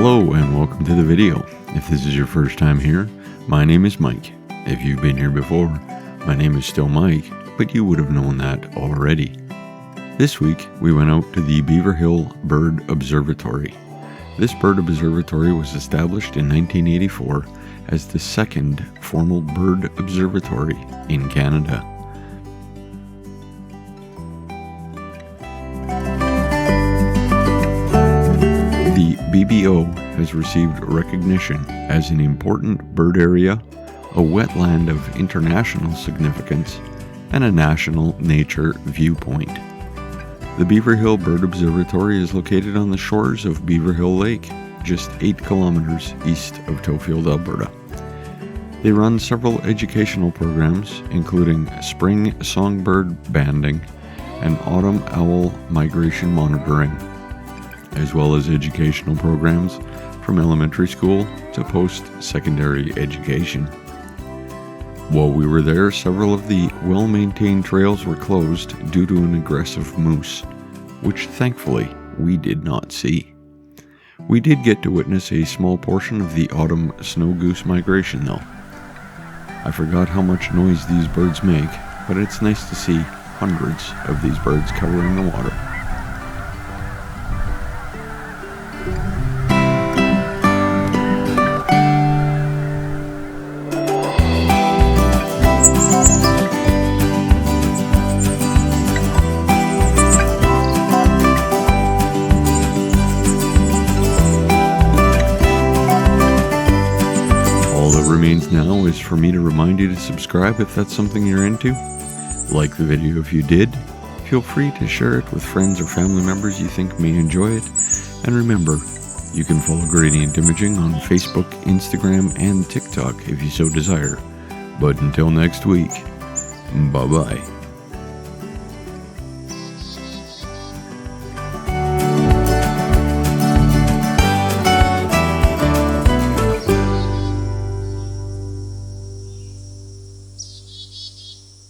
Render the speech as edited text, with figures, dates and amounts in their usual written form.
Hello and welcome to the video. If this is your first time here, my name is Mike. If you've been here before, my name is still Mike, but you would have known that already. This week, we went out to the Beaverhill Bird Observatory. This bird observatory was established in 1984 as the second formal bird observatory in Canada. The BBO has received recognition as an important bird area, a wetland of international significance, and a national nature viewpoint. The Beaverhill Bird Observatory is located on the shores of Beaverhill Lake, just 8 kilometers east of Tofield, Alberta. They run several educational programs, including spring songbird banding and autumn owl migration monitoring, as well as educational programs from elementary school to post-secondary education. While we were there, several of the well-maintained trails were closed due to an aggressive moose, which thankfully we did not see. We did get to witness a small portion of the autumn snow goose migration though. I forgot how much noise these birds make, but it's nice to see hundreds of these birds covering the water. Remains now is for me to remind you to subscribe if that's something you're into. Like the video if you did. Feel free to share it with friends or family members you think may enjoy it. And remember, you can follow Gradient Imaging on Facebook, Instagram, and TikTok if you so desire. But until next week, bye-bye.